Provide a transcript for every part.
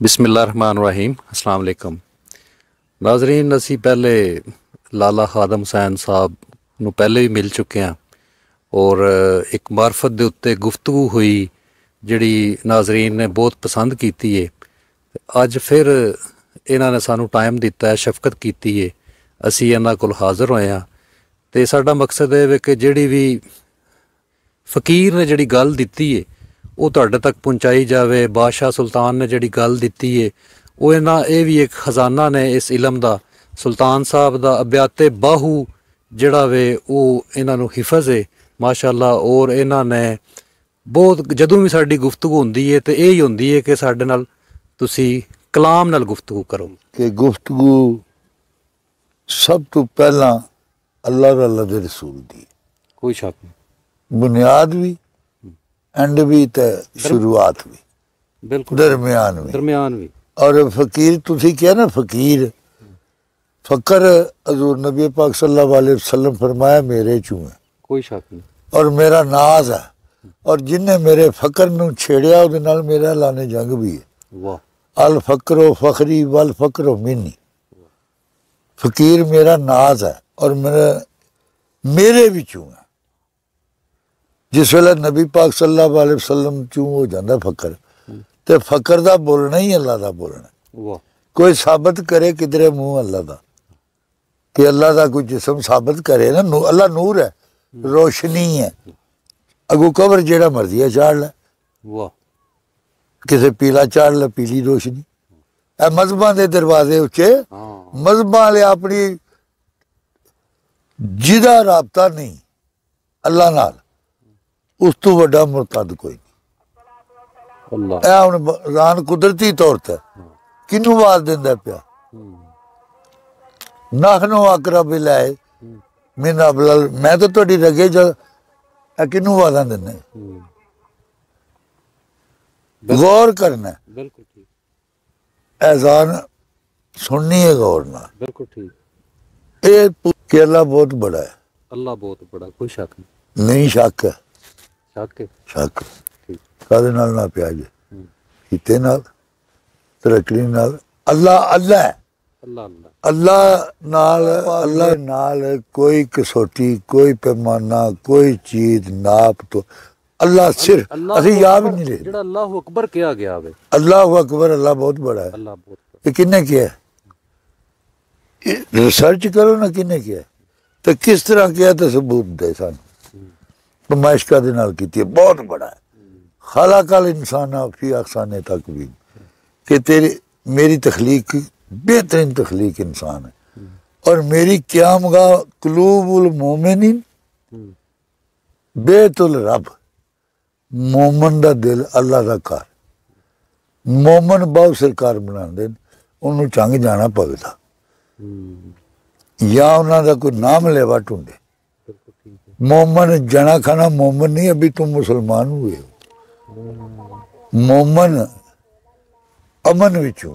बिस्मिल्लाहिर्रहमानिर्रहीम अस्सलाम वालेकुम नाजरीन। असी पहले लाला खादम हुसैन साहब ਨੂੰ ਪਹਿਲੇ ਵੀ ਮਿਲ ਚੁੱਕੇ ਹਾਂ ਔਰ ਇੱਕ ਮਾਰਫਤ ਦੇ ਉੱਤੇ ਗੁਫ਼ਤਗੂ ਹੋਈ ਜਿਹੜੀ ਨਾਜ਼ਰੀਨ ਨੇ ਬਹੁਤ ਪਸੰਦ ਕੀਤੀ ਹੈ। ਅੱਜ ਫਿਰ ਇਹਨਾਂ ਨੇ ਸਾਨੂੰ ਟਾਈਮ ਦਿੱਤਾ ਹੈ, ਸ਼ਫਕਤ ਕੀਤੀ ਹੈ, ਅਸੀਂ ਇਹਨਾਂ ਕੋਲ ਹਾਜ਼ਰ ਹੋਏ ਹਾਂ ਅਤੇ ਸਾਡਾ ਮਕਸਦ ਇਹ ਹੈ ਕਿ ਜਿਹੜੀ ਵੀ ਫ਼ਕੀਰ ਨੇ ਜਿਹੜੀ ਗੱਲ ਦਿੱਤੀ ਹੈ ਉਹ ਤੁਹਾਡੇ ਤੱਕ ਪਹੁੰਚਾਈ ਜਾਵੇ। ਬਾਦਸ਼ਾਹ ਸੁਲਤਾਨ ਨੇ ਜਿਹੜੀ ਗੱਲ ਦਿੱਤੀ ਹੈ ਉਹ ਇਹ ਵੀ ਇੱਕ ਖਜ਼ਾਨਾ ਨੇ ਇਸ ਇਲਮ ਦਾ। ਸੁਲਤਾਨ ਸਾਹਿਬ ਦਾ ਅਬਿਆਤੇ ਬਾਹੂ ਜਿਹੜਾ ਵੇ ਉਹ ਇਹਨਾਂ ਨੂੰ ਹਿਫਜ਼ ਹੈ ਮਾਸ਼ਾਅੱਲਾ। ਔਰ ਇਹਨਾਂ ਨੇ ਬਹੁਤ ਜਦੋਂ ਵੀ ਸਾਡੀ ਗੁਫ਼ਤਗੂ ਹੁੰਦੀ ਹੈ ਤੇ ਇਹ ਹੀ ਹੁੰਦੀ ਹੈ ਕਿ ਸਾਡੇ ਨਾਲ ਤੁਸੀਂ ਕਲਾਮ ਨਾਲ ਗੁਫ਼ਤਗੂ ਕਰੋ। ਕਿ ਗੁਫ਼ਤਗੂ ਸਭ ਤੋਂ ਪਹਿਲਾਂ ਅੱਲਾ ਤੇ ਅੱਲਾ ਦੇ ਰਸੂਲ ਦੀ ਕੋਈ ਸ਼ੱਕ ਨਹੀਂ, ਬੁਨਿਆਦ ਵੀ एंड भी तो शुरुआत भी बिल्कुल दरमियान भी। और फकीर तुसी क्या ना फकीर फकर हज़ूर नबी पाक सल्लल्लाहु अलैहि वसल्लम फरमाया मेरे चू है, कोई शक नहीं, और मेरा नाज है। और जिन्हें मेरे फकर नूं छेड़िया उहदे नाल मेरा लाने जंग भी है। वाह अल फकरो फखरी वल फकरो मिनी, फकीर मेरा नाज है और मेरे भी चू है। जिस वेले नबी पाक सल्लल्लाहु अलैहि वसल्लम चू हो जाता फकर तो फकर का बोलना ही अल्लाह का बोलना। कोई साबित करे किधरे मुंह अल्लाह का कि अल्लाह का कोई जिसम साबित करे ना, अल्लाह नूर है, रोशनी है, अगू कवर जेड़ा मर्जी है चाड़ ले, किसे पीला चाड़ ले पीली रोशनी। ए मजहबां दे दरवाजे उच्चे, मजहबां वाले अपनी जिदा राबता नहीं अल्लाह नाल उस तो वड्डा मुरतद कोई नहीं। हुण कुदरती तौर पर किनू आवाज देंदा पिया नाखनो अकरब इलैहि मिन अबलल, मैं तो तुहाडी रगे च किनू आवाज़ां देने। गौर करना, बिल्कुल ठीक, एजान सुननी है गौर नाल, बिल्कुल ठीक। ये कि अल्लाह बहुत बड़ा है, अल्लाह बहुत बड़ा, कोई शक नहीं शक है, शक कादे नाल ना पिया जे कीते नाल तरक्की नाल। अल्लाह अल्लाह है, अल्लाह नाल कोई कसौटी कोई पैमाना कोई चीज नाप तो अल्लाह सिर्फ असी याद नहीं ले जेड़ा अल्लाह अकबर किया गया है। अल्लाह अकबर, अल्लाह बहुत बड़ा है। अल्लाह बहुत बड़ा, ये किन्ने किया है? रिसर्च करो ना किन्ने किया है तो किस तरह किया तो सबूत दे सानू। नुमाइशका दे नाल कीती है, बहुत बड़ा है। खालाकल इंसान फी अहसाने तकवीम कि तेरी मेरी तख्लीक बेहतरीन तख्लीक इंसान है। और मेरी क़यामगाह कुलूबुल मोमिनीन बेतुल रब, मोमन दा दिल अल्लाह दा घर। मोमन बहुत सरकार बनाते उन्होंने चंग जाना पवेगा या उन्हों का कोई नाम लेवा ढूंढे। मोमन जना खाना मोमन नहीं, अभी तुम मुसलमान हुए हो। मोमन अमन विचों,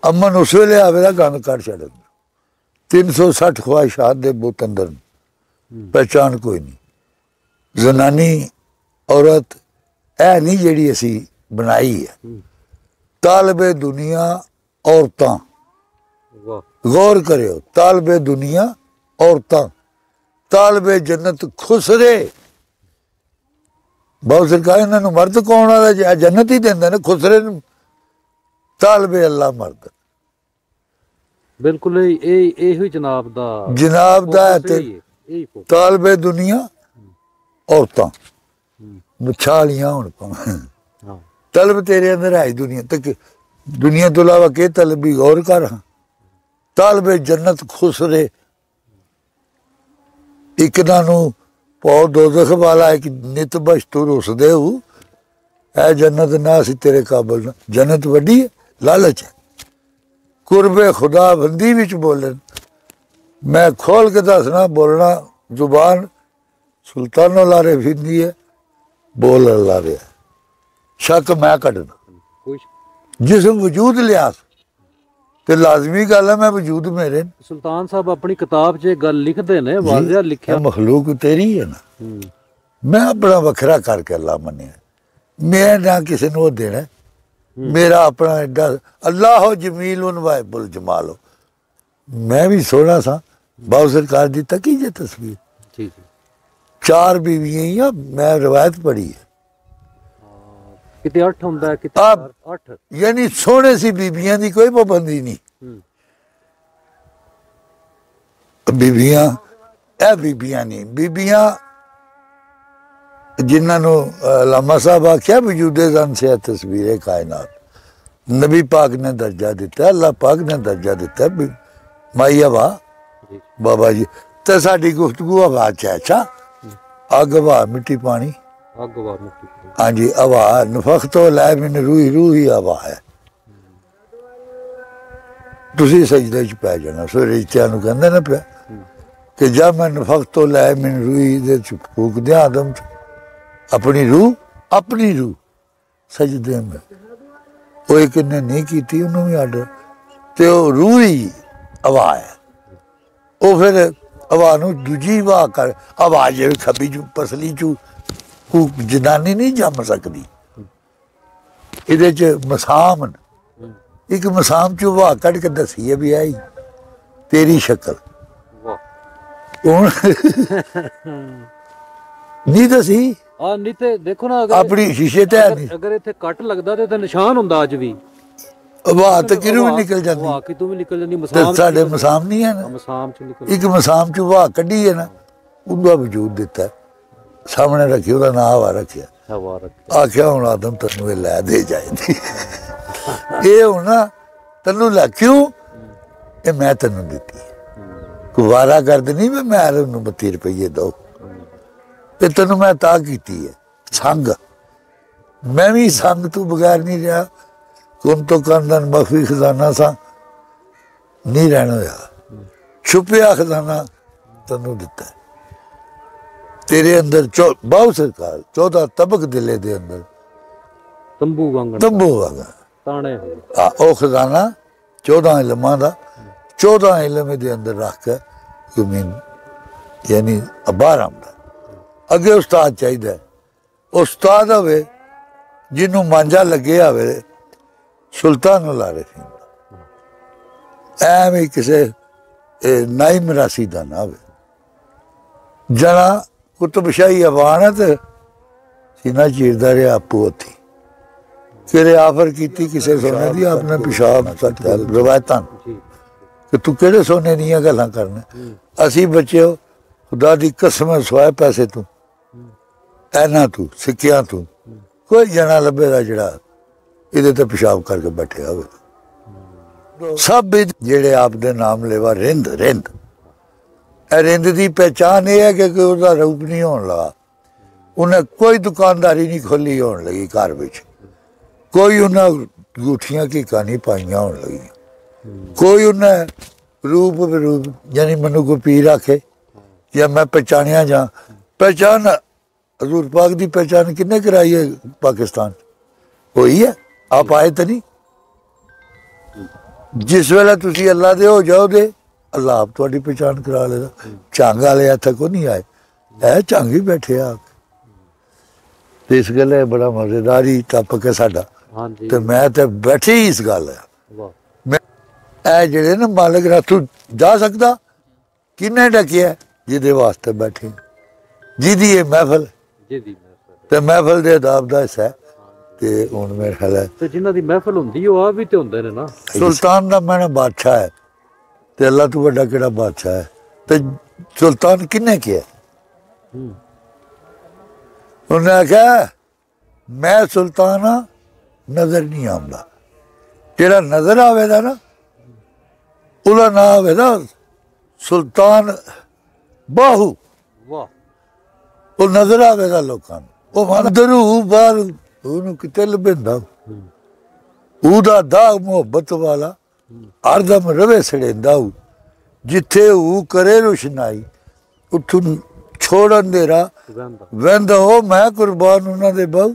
अमन उस वेले आवेगा गंद कट छड़। 360 ख्वाहिशात दे बुत अंदर पहचान कोई नहीं। जनानी औरत ऐ नहीं जेड़ी असी बनाई है। तालबे दुनिया औरतां, गौर करियो, तालबे दुनिया औरतां, तालबे जन्नत खुसरे। बहुत सरकार इन्होंने मर्द कौन आ जन्नत ही देंगे ना, खुसरे तालबे अल्लाह मर्द। बिल्कुल यही जनाब दा तालबे दुनिया औरतां छालियां हुण तलब तेरे अंदर है दुनिया तक। दुनिया तो अलावा के तलबी गौर कर। तालबे जन्नत खुसरे, एक नानू पौ दोज़ख वाला है कि नित बश तू रुसदे हो ऐ जन्नत ना सी तेरे काबल ना। जन्नत वड्डी है, लालच है। कुर्बे खुदा बंदी विच बोलन, मैं खोल के दसना बोलना जुबान सुल्तानों लारे फिरदी है, बोल अल्लाह रहा। शक मैं कटना जिसम वजूद लिया ते लाजमी गल है मैं वजूद मेरे। सुल्तान साहब अपनी किताब च गल लिखते ने, वाज़िया लिखिया मखलूक तेरी है ना, मैं अपना वखरा करके अल्लाह मनिया। मैं ना किसी को देना मेरा अपना एडा अल्लाह जमील उन वाहिबुल जमालो। मैं भी सोहना सा बाबू सरकार दी तकी जे तस्वीर जी जी 4 बीवियां ही आ, मैं रवायत पढ़ी है किते 8 ਹੁੰਦਾ ਹੈ ਕਿਤੇ आप 8 यानी सोहने सी बीबियां दी कोई पाबंदी नहीं बीबियां ए बीबियां नहीं बीबियां जिन्होंने लामा साहब आख्या वजूदे जन से तस्वीर कायनात नबी पाक ने दर्जा दिता अल्लाह पाक ने दर्जा दिता माई हवा बाबा जी तो साड़ी गुफ्तगू हवा च है अच्छा अग हवा मिट्टी पानी ਅੱਗ ਵਾਰ ਮਿੱਟੀ हाँ जी हवा नफख तो लै मैन रूही रूही हवा है तुसी सजदे च पै जाना सो रिश्तियां नूं कहंदे ना पिया कि जब मैं नफख तो लै मैन रूही दे च फूक दियां आदम च अपनी रूह सजदे में वो एक ने नहीं कीती उन्होंने भी आर्डर ते वो रूह ही हवा है वो फिर हवा नूं दूजी हवा कर हवा जिवें खब्बी चू पसली चू जनानी नहीं जम सकती इहदे च मसाम एक मसाम चू हवा कढ़ के दसी है भी आई तेरी शक्ल हुण नहीं दसी ਆ ਨਹੀਂ ਤੇ ਦੇਖੋ ਨਾ ਅਗਰ अपनी शीशे ते है नहीं ਅਗਰ ਇੱਥੇ ਕੱਟ ਲੱਗਦਾ ਤੇ ਨਿਸ਼ਾਨ ਹੁੰਦਾ ਅੱਜ ਵੀ हवा तो किरू भी निकल जाती ਵਾਹ ਕਿ ਤੂੰ ਵੀ ਨਿਕਲ ਜਾਂਦੀ ते ਮਸਾਮ साडे मसाम नहीं है ना ਮਸਾਮ ਚ ਨਿਕਲ एक मसाम चू हवा कढ़ी है ना उनका वजूद दिता है सामने रखी ਉਹਦਾ ਨਾਂ हवा रखिया ਹਵਾ ਰੱਖ आख्या हूँ आदम तेनू ये लै दे जाएगी ये हूँ ना तेनू लै क्यों ये मैं तेनू दिती कोई वारा कर नहीं भी मैं 32 रुपये दो ये तेनू मैं ता की है संग मैं भी संग तू बगैर नहीं रहा कुन तो कंदन मखफी खजाना सा नहीं रहना होया छुपिया खजाना तेनू दिता है तेरे अंदर बहु सरकार 14 तबक दिले दे अंदर ਤੰਬੂ ਵਾਂਗਣ तंबू वागा ਤਾਣੇ ओ खजाना 14 इलमां दा 14 इलम दे अंदर रख के जमीन यानी बाहर आंदा अगे उस्ताद चाहिए उस्ताद होवे जिन्हों मांझा लगे आवे सुल्तान लारे एवं किसी नाई मरासी का ना हो जना कुतुबशाही अवान है तो सीना चीरदा रहा आपू हथी तेरे आफर की किसी सोने की आपने पेशाब रवायत कि तू केड़े सोने दियां गल्लां करना असी बच्चे खुदा दी कसम सवाए पैसे तू ऐना तू सिक्कियां तू कोई जना लभेगा जड़ा इहदे ते पेशाब करके बैठे होवे सब जेड़े आप दे नाम लेवा रिंद रिंद रिंद की पहचान यह है कि उसका रूप नहीं होने लगा उन्हें कोई दुकानदारी नहीं खोली होने लगी घर में कोई उन्हें अंगूठियां कीका नहीं पाइया होने लगी कोई उन्हें रूप रूप यानी मैनू कोई पीर आखे या मैं पहचानिया जा पहचान हजूर पाक की पहचान किन्ने कराई है पाकिस्तान कोई है आप आए तो नहीं जिस वेले तुसी अल्लाह दे हो जाओ दे अल्लाह आप थोड़ी पहचान करा लेगा झंग वाले इत्थे को नहीं आए है झंग ही बैठे आ ते इस गल बड़ा मजेदार ही टॉपिक है साडा ते मैं ते बैठे ही इस गल है मैं ए जेड़े ना मालिक रातू जा सकदा किन्ने डकिया जिहदे वास्ते बैठे जिहदी ये महफल ते महफल दे अदाब दा हिस्सा है ते हुण मेरे ख्याल है ਤੇ ਜਿਨ੍ਹਾਂ ਦੀ ਮਹਿਫਲ ਹੁੰਦੀ ਉਹ ਆ ਵੀ ਤੇ ਹੁੰਦੇ ਨੇ ਨਾ सुल्तान दा मैंने बादशाह है ते अल्लाह तू बड़ा केड़ा बादशाह है ते सुल्तान किन्ने किया उन्हें आख्या मैं सुल्तान हाँ नजर नहीं आंदा जेड़ा नजर आवेगा ना उसदा नाम आवेगा सुल्तान बाहू ਵਾਹ वो नजर आवेगा लोगों को अंदरू बाहर ਉਹਨੂੰ ਕਿਤੇ ਲੱਭਦਾ ਉਹਦਾ ਦਾਗ ਮੁਹੱਬਤ ਵਾਲਾ ਹਰਦਮ ਰਵੇ ਸੜੇਂਦਾ ਜਿੱਥੇ ਉਹ ਕਰੇ ਰੁਸ਼ਨਾਈ ਉੱਥੋਂ ਛੋੜਨ ਦੇਰਾ ਵੰਦਾ ਉਹ ਮੈਂ ਕੁਰਬਾਨ ਉਹਨਾਂ ਦੇ ਬਹੁ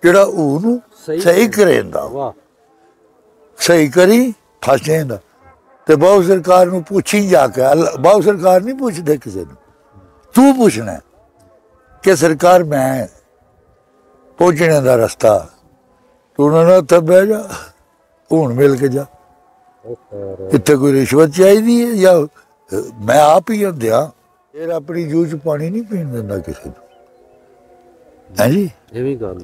ਜਿਹੜਾ ਉਹਨੂੰ ਸਹੀ ਕਰੇਂਦਾ ਵਾਹ ਸਹੀ ਕਰੀ ਫਸ ਜਾਂਦਾ ਤੇ ਬਹੁ ਸਰਕਾਰ ਨੂੰ ਪੁੱਛੀ ਜਾ ਕੇ ਬਹੁ ਸਰਕਾਰ ਨਹੀਂ ਪੁੱਛਦੇ ਕਿਸੇ ਨੂੰ ਤੂੰ ਪੁੱਛਣਾ ਕਿ ਸਰਕਾਰ ਮੈਂ पहुंचने का रास्ता ਤੂੰ ਉਹਨਾਂ ਨਾਲ ਉੱਥੇ ਬਹਿ ਜਾ, ਹੁਣ ਮਿਲ ਕੇ ਜਾ। ਇੱਥੇ ਕੋਈ ਰਿਸ਼ਵਤ ਚਾਹੀਦੀ ਹੈ ਜਾਂ ਮੈਂ ਆਪ ਹੀ ਹੁੰਦਿਆਂ ਫਿਰ ਆਪਣੀ ਜੂਹ 'ਚ ਪਾਣੀ ਨਹੀਂ ਪੀਣ ਦਿੰਦਾ ਕਿਸੇ ਨੂੰ। ਹੈ ਜੀ, ਇਹ ਵੀ ਗੱਲ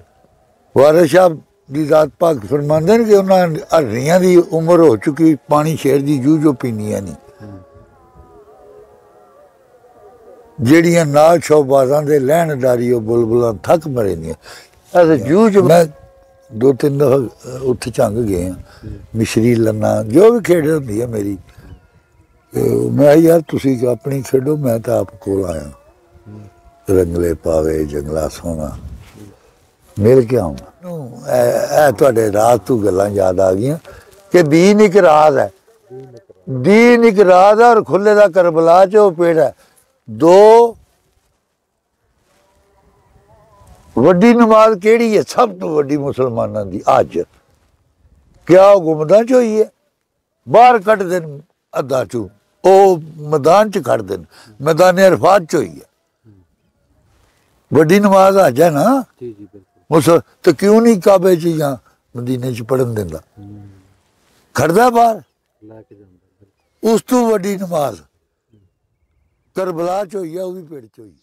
ਵਾਰਿਸ ਸਾਹਿਬ ਦੀ ਜ਼ਾਤ ਪਾਕ ਫਰਮਾਉਂਦੇ ਨੇ ਕਿ ਉਹਨਾਂ ਹਰਨੀਆਂ ਦੀ ਉਮਰ ਹੋ ਚੁੱਕੀ, ਪਾਣੀ ਸ਼ੇਰ ਦੀ ਜੂਹ ਜੋ ਪੀਣੀਆਂ ਨਹੀਂ। ਜਿਹੜੀਆਂ ਨਾਲ ਸ਼ੋਬਾਜ਼ਾਂ ਦੇ ਲੈਣਦਾਰੀ ਉਹ ਬੁਲਬੁਲਾਂ ਥੱਕ ਮਰੇ ਨਹੀਂ। ਐਸੇ ਜੂਹ 'ਚ ਮੈਂ 2-3 ਦਫਾ ਉੱਥੇ ਝੰਗ ਗਏ ਹਾਂ, ਮਿਸ਼ਰੀ ਲੰਨਾ ਜੋ ਵੀ ਖੇਡ ਹੁੰਦੀ ਹੈ ਮੇਰੀ। ਮੈਂ ਯਾਰ ਤੁਸੀਂ ਆਪਣੀ ਖੇਡੋ, ਮੈਂ ਤਾਂ ਆਪ ਕੋਲ ਆਇਆ। ਰੰਗਲੇ ਪਾਵੇ ਜੰਗਲਾ ਸੋਹਣਾ ਮਿਲ ਕੇ ਆਉਣਾ। ਇਹ ਤੁਹਾਡੇ ਰਾਤ ਤੋਂ ਗੱਲਾਂ ਯਾਦ ਆ ਗਈਆਂ ਕਿ ਦੀਨ ਇੱਕ ਰਾਜ਼ ਹੈ, ਦੀਨ ਇੱਕ ਰਾਜ਼ ਹੈ ਔਰ ਖੁੱਲੇ ਦਾ ਕਰਬਲਾ 'ਚ ਉਹ ਪੇੜ ਹੈ। ਦੋ ਵੱਡੀ ਨਮਾਜ਼ ਕਿਹੜੀ ਹੈ ਸਭ ਤੋਂ ਵੱਡੀ ਮੁਸਲਮਾਨਾਂ ਦੀ ਅੱਜ? ਕਿਆ ਉਹ ਗੁੰਮਦਾਂ 'ਚ ਹੋਈ ਹੈ? ਬਾਹਰ ਕੱਢ ਦੇਣ ਅੱਧਾ ਚੋਂ, ਉਹ ਮੈਦਾਨ 'ਚ ਕੱਢ ਦੇਣ, ਮੈਦਾਨ ਅਰਫਾਤ 'ਚ ਹੋਈ ਹੈ ਵੱਡੀ ਨਮਾਜ਼। ਅੱਜ ਹੈ ਨਾ ਜੀ ਜੀ ਬਿਲਕੁਲ। ਤੇ ਕਿਉਂ ਨਹੀਂ ਕਾਬੇ 'ਚ ਜਾਂ ਮਦੀਨੇ 'ਚ ਪੜਨ ਦਿੰਦਾ? ਖੜਦਾ ਬਾਹਰ ਲੈ ਕੇ ਜਾਂਦਾ। ਉਸ ਤੋਂ ਵੱਡੀ ਨਮਾਜ਼ ਕਰਬਲਾ 'ਚ ਹੋਈ ਹੈ, ਉਹ ਵੀ ਪਿੰਡ 'ਚ ਹੋਈ।